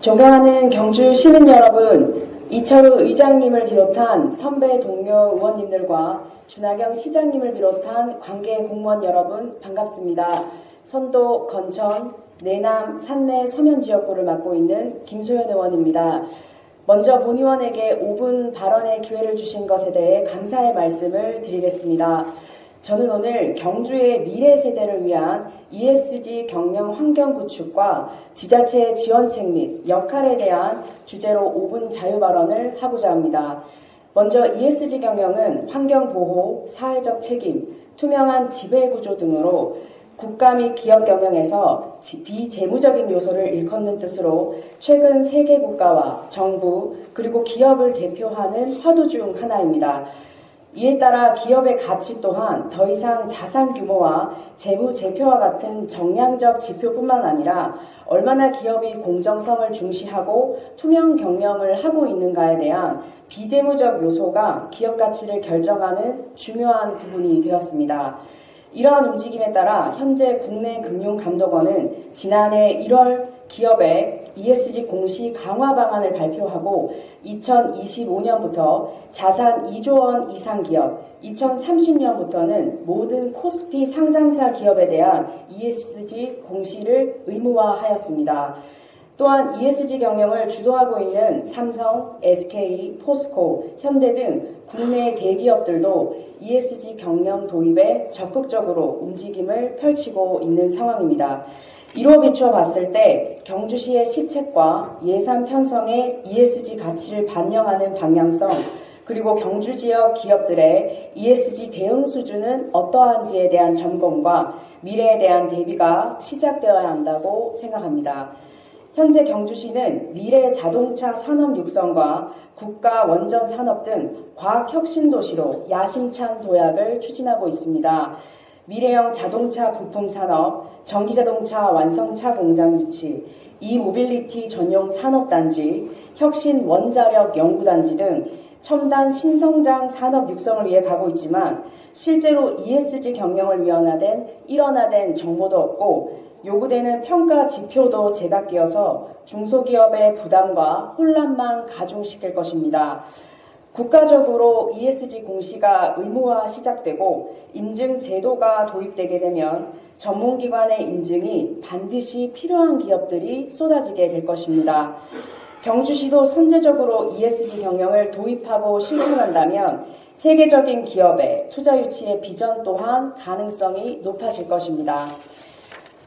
존경하는 경주 시민 여러분, 이철우 의장님을 비롯한 선배 동료 의원님들과 준하경 시장님을 비롯한 관계 공무원 여러분 반갑습니다. 선도, 건천, 내남, 산내, 서면 지역구를 맡고 있는 김소연 의원입니다. 먼저 본 의원에게 5분 발언의 기회를 주신 것에 대해 감사의 말씀을 드리겠습니다. 저는 오늘 경주의 미래 세대를 위한 ESG 경영 환경 구축과 지자체의 지원책 및 역할에 대한 주제로 5분 자유 발언을 하고자 합니다. 먼저 ESG 경영은 환경 보호, 사회적 책임, 투명한 지배 구조 등으로 국가 및 기업 경영에서 비재무적인 요소를 일컫는 뜻으로 최근 세계 국가와 정부 그리고 기업을 대표하는 화두 중 하나입니다. 이에 따라 기업의 가치 또한 더 이상 자산 규모와 재무 제표와 같은 정량적 지표뿐만 아니라 얼마나 기업이 공정성을 중시하고 투명 경영을 하고 있는가에 대한 비재무적 요소가 기업 가치를 결정하는 중요한 부분이 되었습니다. 이러한 움직임에 따라 현재 국내금융감독원은 지난해 1월 기업의 ESG 공시 강화 방안을 발표하고 2025년부터 자산 2조 원 이상 기업, 2030년부터는 모든 코스피 상장사 기업에 대한 ESG 공시를 의무화하였습니다. 또한 ESG 경영을 주도하고 있는 삼성, SK, 포스코, 현대 등 국내 대기업들도 ESG 경영 도입에 적극적으로 움직임을 펼치고 있는 상황입니다. 이로 비추어 봤을 때 경주시의 시책과 예산 편성의 ESG 가치를 반영하는 방향성, 그리고 경주 지역 기업들의 ESG 대응 수준은 어떠한지에 대한 점검과 미래에 대한 대비가 시작되어야 한다고 생각합니다. 현재 경주시는 미래 자동차 산업 육성과 국가 원전 산업 등 과학혁신 도시로 야심찬 도약을 추진하고 있습니다. 미래형 자동차 부품 산업, 전기자동차 완성차 공장 유치, 이모빌리티 전용 산업단지, 혁신 원자력 연구단지 등 첨단 신성장 산업 육성을 위해 가고 있지만 실제로 ESG 경영을 위원화된 일원화된 정보도 없고 요구되는 평가 지표도 제각기여서 중소기업의 부담과 혼란만 가중시킬 것입니다. 국가적으로 ESG 공시가 의무화 시작되고 인증 제도가 도입되게 되면 전문기관의 인증이 반드시 필요한 기업들이 쏟아지게 될 것입니다. 경주시도 선제적으로 ESG 경영을 도입하고 실천한다면 세계적인 기업의 투자 유치의 비전 또한 가능성이 높아질 것입니다.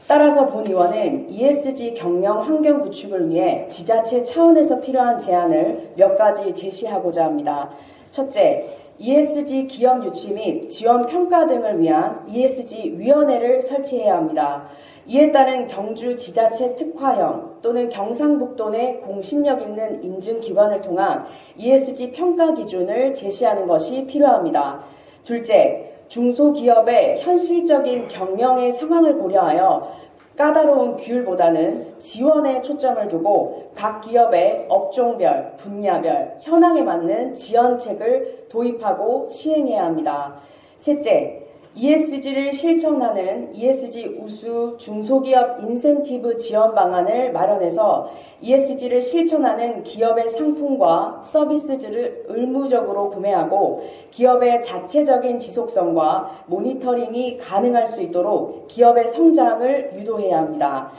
따라서 본 의원은 ESG 경영 환경 구축을 위해 지자체 차원에서 필요한 제안을 몇 가지 제시하고자 합니다. 첫째, ESG 기업 유치 및 지원 평가 등을 위한 ESG 위원회를 설치해야 합니다. 이에 따른 경주 지자체 특화형 또는 경상북도 내 공신력 있는 인증기관을 통한 ESG 평가 기준을 제시하는 것이 필요합니다. 둘째, 중소기업의 현실적인 경영의 상황을 고려하여 까다로운 규율보다는 지원에 초점을 두고 각 기업의 업종별, 분야별, 현황에 맞는 지원책을 도입하고 시행해야 합니다. 셋째, ESG를 실천하는 ESG 우수 중소기업 인센티브 지원 방안을 마련해서 ESG를 실천하는 기업의 상품과 서비스들을 의무적으로 구매하고 기업의 자체적인 지속성과 모니터링이 가능할 수 있도록 기업의 성장을 유도해야 합니다.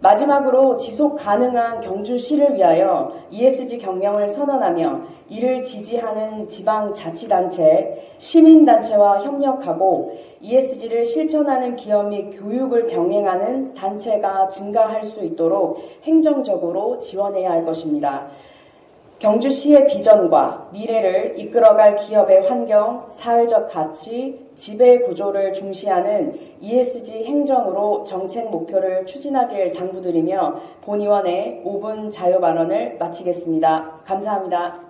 마지막으로 지속 가능한 경주시를 위하여 ESG 경영을 선언하며 이를 지지하는 지방자치단체, 시민단체와 협력하고 ESG를 실천하는 기업 및 교육을 병행하는 단체가 증가할 수 있도록 행정적으로 지원해야 할 것입니다. 경주시의 비전과 미래를 이끌어갈 기업의 환경, 사회적 가치, 지배 구조를 중시하는 ESG 행정으로 정책 목표를 추진하길 당부드리며 본 의원의 5분 자유 발언을 마치겠습니다. 감사합니다.